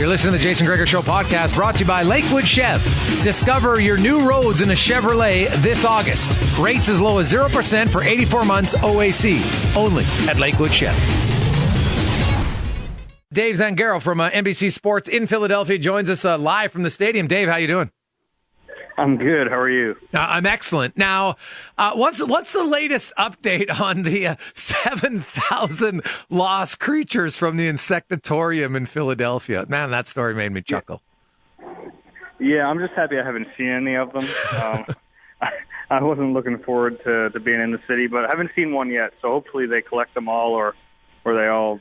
You're listening to the Jason Gregor Show podcast, brought to you by Lakewood Chev. Discover your new roads in a Chevrolet this August. Rates as low as 0% for 84 months OAC. Only at Lakewood Chev. Dave Zangaro from NBC Sports in Philadelphia joins us live from the stadium. Dave, how you doing? I'm good. How are you? I'm excellent. Now, what's the latest update on the 7,000 lost creatures from the insectatorium in Philadelphia? Man, that story made me chuckle. Yeah, I'm just happy I haven't seen any of them. I wasn't looking forward to being in the city, but I haven't seen one yet. So hopefully they collect them all, or they all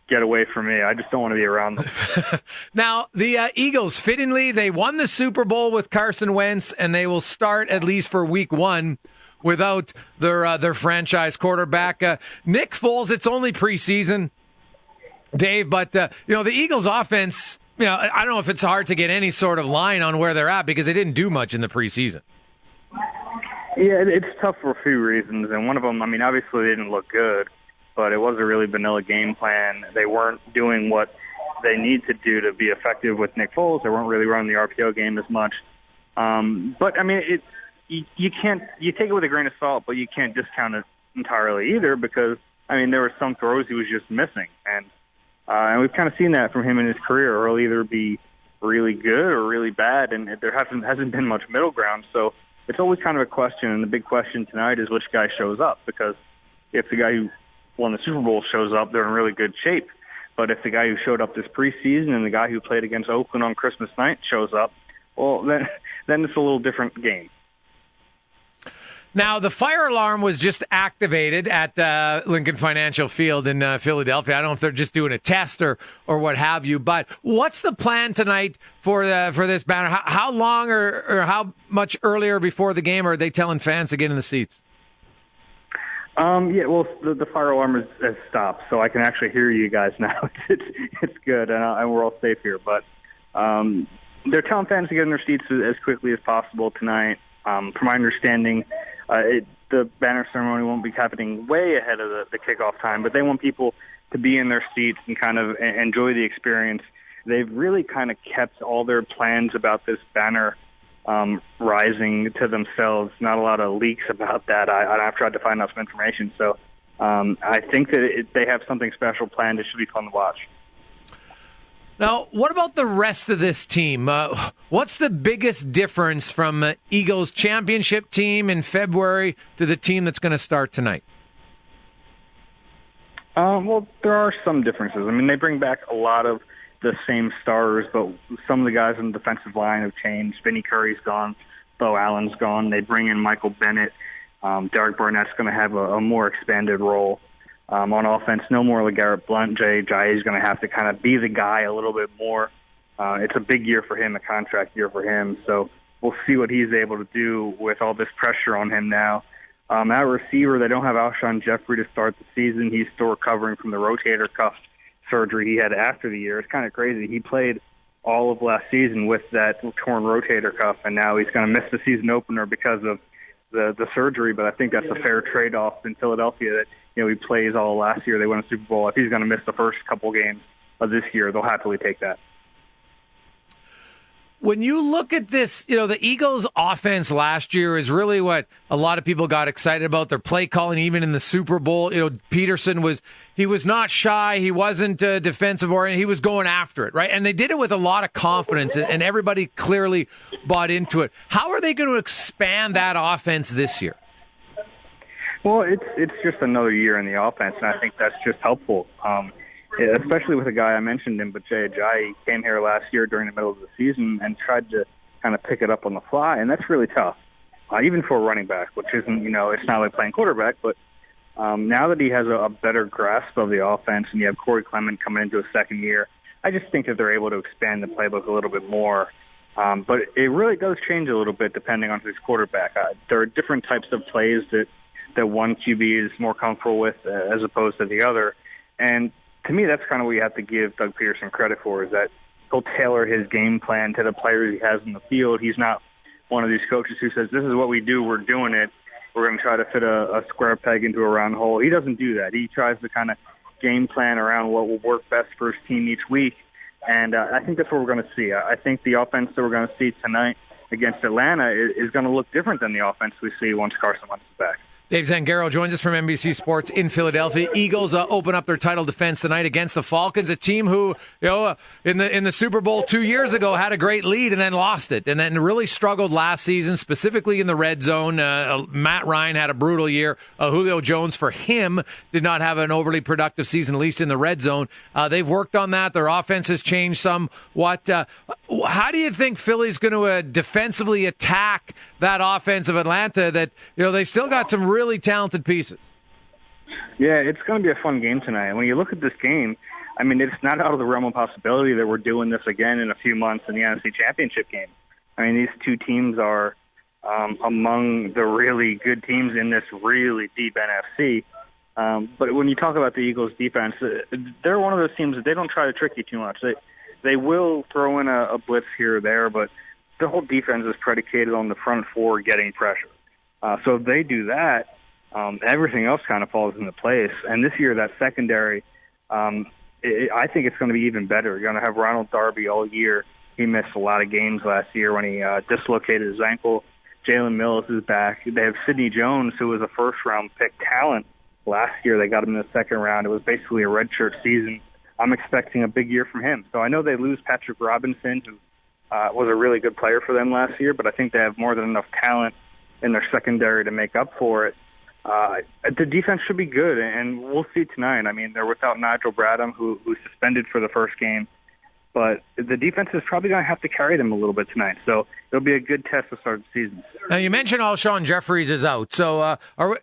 get away from me. I just don't want to be around them. Now, the Eagles, fittingly, they won the Super Bowl with Carson Wentz, and they will start, at least for week one, without their franchise quarterback. Nick Foles, it's only preseason, Dave, but the Eagles offense, I don't know if it's hard to get any sort of line on where they're at because they didn't do much in the preseason. Yeah, it's tough for a few reasons, and one of them, obviously they didn't look good, but it was a really vanilla game plan. They weren't doing what they need to do to be effective with Nick Foles. They weren't really running the RPO game as much. But you can't, you take it with a grain of salt, but you can't discount it entirely either because, there were some throws he was just missing. And we've kind of seen that from him in his career. He'll either be really good or really bad, and there hasn't been much middle ground. So it's always kind of a question, and the big question tonight is which guy shows up, because if the guy who won the Super Bowl shows up, they're in really good shape. But if the guy who showed up this preseason and the guy who played against Oakland on Christmas night shows up, well, then it's a little different game. Now, the fire alarm was just activated at Lincoln Financial Field in Philadelphia. I don't know if they're just doing a test or what have you, but what's the plan tonight for this banner? How long or how much earlier before the game are they telling fans to get in the seats? The fire alarm has stopped, so I can actually hear you guys now. It's good, and we're all safe here. But they're telling fans to get in their seats as quickly as possible tonight. From my understanding, the banner ceremony won't be happening way ahead of the kickoff time, but they want people to be in their seats and kind of enjoy the experience. They've really kind of kept all their plans about this banner rising to themselves. Not a lot of leaks about that. I've tried to find out some information. So I think that they have something special planned. It should be fun to watch. Now, what about the rest of this team? What's the biggest difference from Eagles championship team in February to the team that's going to start tonight? There are some differences. They bring back a lot of the same stars, but some of the guys on the defensive line have changed. Vinny Curry's gone. Bo Allen's gone. They bring in Michael Bennett. Derek Barnett's going to have a more expanded role. On offense, no more LeGarrette Blount. Jay is going to have to kind of be the guy a little bit more. It's a big year for him, a contract year for him. So we'll see what he's able to do with all this pressure on him now. At receiver, they don't have Alshon Jeffrey to start the season. He's still recovering from the rotator cuff surgery he had after the year. It's kind of crazy. He played all of last season with that torn rotator cuff, and now he's going to miss the season opener because of the surgery. But I think that's a fair trade-off in Philadelphia that, he plays all last year. They won a Super Bowl. If he's going to miss the first couple games of this year, they'll happily take that. When you look at this, the Eagles' offense last year is really what a lot of people got excited about. Their play calling, even in the Super Bowl. Peterson was not shy. He wasn't defensive oriented. He was going after it, right? And they did it with a lot of confidence, and everybody clearly bought into it. How are they going to expand that offense this year? Well, it's just another year in the offense, and I think that's just helpful. Especially with a guy I mentioned him, but Jay Ajayi came here last year during the middle of the season and tried to kind of pick it up on the fly, and that's really tough, even for a running back, which isn't, it's not like playing quarterback, but now that he has a better grasp of the offense and you have Corey Clement coming into his second year, I just think that they're able to expand the playbook a little bit more. But it really does change a little bit depending on who's quarterback. There are different types of plays that one QB is more comfortable with as opposed to the other, and to me, that's kind of what you have to give Doug Peterson credit for, is that he'll tailor his game plan to the players he has in the field. He's not one of these coaches who says, this is what we do, we're doing it, we're going to try to fit a square peg into a round hole. He doesn't do that. He tries to kind of game plan around what will work best for his team each week. And I think that's what we're going to see. I think the offense that we're going to see tonight against Atlanta is going to look different than the offense we see once Carson Wentz is back. Dave Zangaro joins us from NBC Sports in Philadelphia. Eagles open up their title defense tonight against the Falcons, a team who, in the Super Bowl 2 years ago had a great lead and then lost it, and then really struggled last season, specifically in the red zone. Matt Ryan had a brutal year. Julio Jones, for him, did not have an overly productive season, at least in the red zone. They've worked on that. Their offense has changed somewhat. How do you think Philly's going to defensively attack that offense of Atlanta that, they still got some really talented pieces? Yeah, it's going to be a fun game tonight. When you look at this game, I mean, it's not out of the realm of possibility that we're doing this again in a few months in the NFC Championship game. I mean, these two teams are among the really good teams in this really deep NFC. But when you talk about the Eagles' defense, they're one of those teams that they don't try to trick you too much. They will throw in a blitz here or there, but the whole defense is predicated on the front four getting pressure. So if they do that, everything else kind of falls into place. And this year, that secondary, I think it's going to be even better. You're going to have Ronald Darby all year. He missed a lot of games last year when he dislocated his ankle. Jalen Mills is back. They have Sidney Jones, who was a first-round pick talent last year. They got him in the second round. It was basically a redshirt season. I'm expecting a big year from him. So I know they lose Patrick Robinson, who was a really good player for them last year, but I think they have more than enough talent in their secondary to make up for it. The defense should be good, and we'll see tonight. I mean, they're without Nigel Bradham, who's suspended for the first game, but the defense is probably going to have to carry them a little bit tonight. So it'll be a good test to start the season. Now, you mentioned Alshon Jeffries is out. So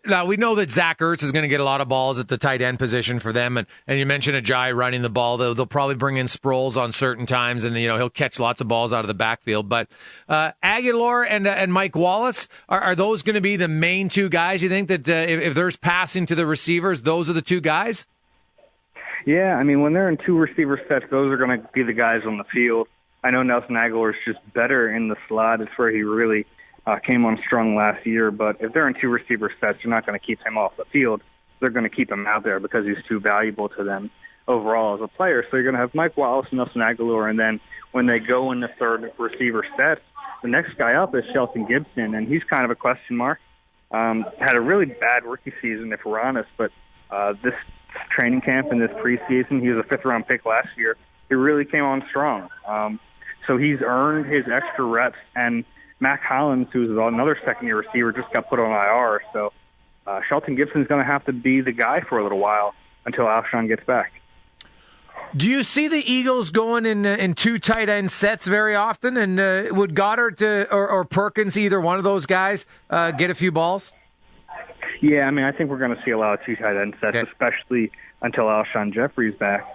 now we know that Zach Ertz is going to get a lot of balls at the tight end position for them. And you mentioned Ajayi running the ball. They'll probably bring in Sproles on certain times, and he'll catch lots of balls out of the backfield. But Aguilar and Mike Wallace, are those going to be the main two guys? You think that if there's passing to the receivers, those are the two guys? Yeah, I mean, when they're in two receiver sets, those are going to be the guys on the field. I know Nelson Aguilar is just better in the slot. It's where he really came on strong last year. But if they're in two receiver sets, you're not going to keep him off the field. They're going to keep him out there because he's too valuable to them overall as a player. So you're going to have Mike Wallace and Nelson Aguilar, and then when they go in the third receiver set, the next guy up is Shelton Gibson, and he's kind of a question mark. Had a really bad rookie season, if we're honest, but this training camp and this preseason, he was a fifth-round pick last year. He really came on strong. So he's earned his extra reps, and Mac Hollins, who's another second-year receiver, just got put on IR. So Shelton Gibson's going to have to be the guy for a little while until Alshon gets back. Do you see the Eagles going in two tight end sets very often? And would Goddard or Perkins, either one of those guys, get a few balls? Yeah, I mean, I think we're going to see a lot of two tight end sets, especially until Alshon Jeffrey's back.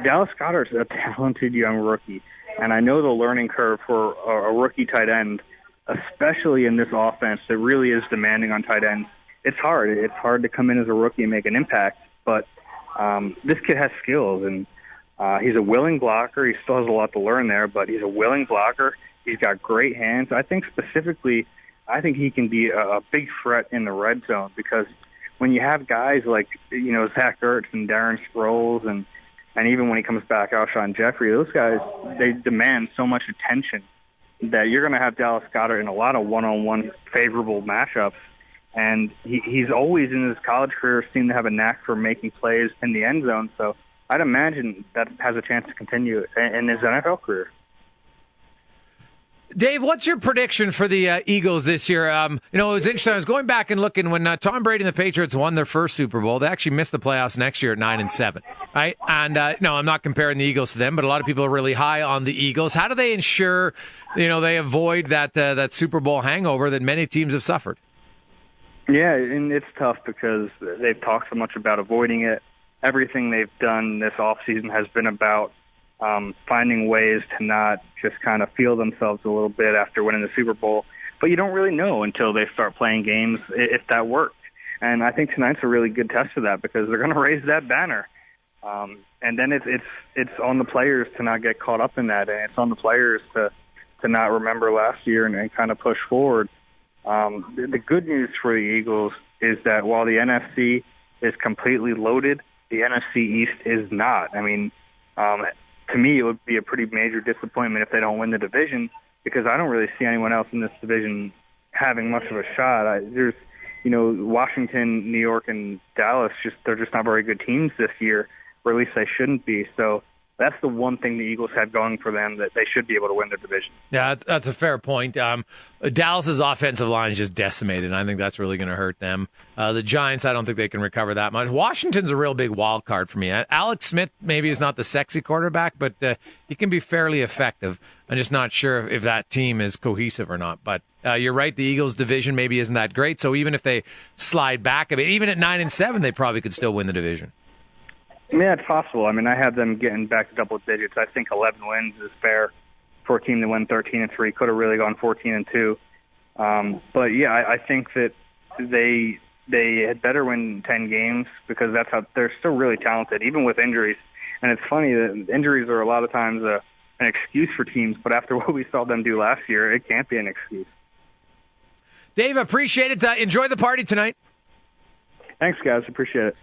Dallas Goedert's a talented young rookie, and I know the learning curve for a rookie tight end, especially in this offense that really is demanding on tight ends, it's hard. It's hard to come in as a rookie and make an impact, but this kid has skills, and he's a willing blocker. He still has a lot to learn there, but he's a willing blocker. He's got great hands. I think he can be a big threat in the red zone because when you have guys like, Zach Ertz and Darren Sproles and even when he comes back, Alshon Jeffrey, those guys, they demand so much attention that you're going to have Dallas Goedert in a lot of one-on-one favorable matchups. And he's always in his college career seemed to have a knack for making plays in the end zone. So I'd imagine that has a chance to continue in his NFL career. Dave, what's your prediction for the Eagles this year? It was interesting. I was going back and looking when Tom Brady and the Patriots won their first Super Bowl. They actually missed the playoffs next year at 9-7. Right? And no, I'm not comparing the Eagles to them, but a lot of people are really high on the Eagles. How do they ensure, they avoid that Super Bowl hangover that many teams have suffered? Yeah, and it's tough because they've talked so much about avoiding it. Everything they've done this offseason has been about finding ways to not just kind of feel themselves a little bit after winning the Super Bowl. But you don't really know until they start playing games if that worked. And I think tonight's a really good test of that because they're going to raise that banner. And then it's on the players to not get caught up in that, and it's on the players to not remember last year and kind of push forward. The good news for the Eagles is that while the NFC is completely loaded, the NFC East is not. I mean, to me, it would be a pretty major disappointment if they don't win the division, because I don't really see anyone else in this division having much of a shot. There's, Washington, New York, and Dallas, they're just not very good teams this year, or at least they shouldn't be. So that's the one thing the Eagles have going for them, that they should be able to win their division. Yeah, that's a fair point. Dallas's offensive line is just decimated, and I think that's really going to hurt them. The Giants, I don't think they can recover that much. Washington's a real big wild card for me. Alex Smith maybe is not the sexy quarterback, but he can be fairly effective. I'm just not sure if that team is cohesive or not. But you're right, the Eagles' division maybe isn't that great, so even if they slide back a bit, even at 9-7, they probably could still win the division. Yeah, it's possible. I mean, I have them getting back to double digits. I think 11 wins is fair for a team to win 13-3. Could have really gone 14-2. But yeah, I think that they had better win 10 games, because that's how they're still really talented, even with injuries. And it's funny that injuries are a lot of times an excuse for teams, but after what we saw them do last year, it can't be an excuse. Dave, appreciate it. Enjoy the party tonight. Thanks, guys. Appreciate it.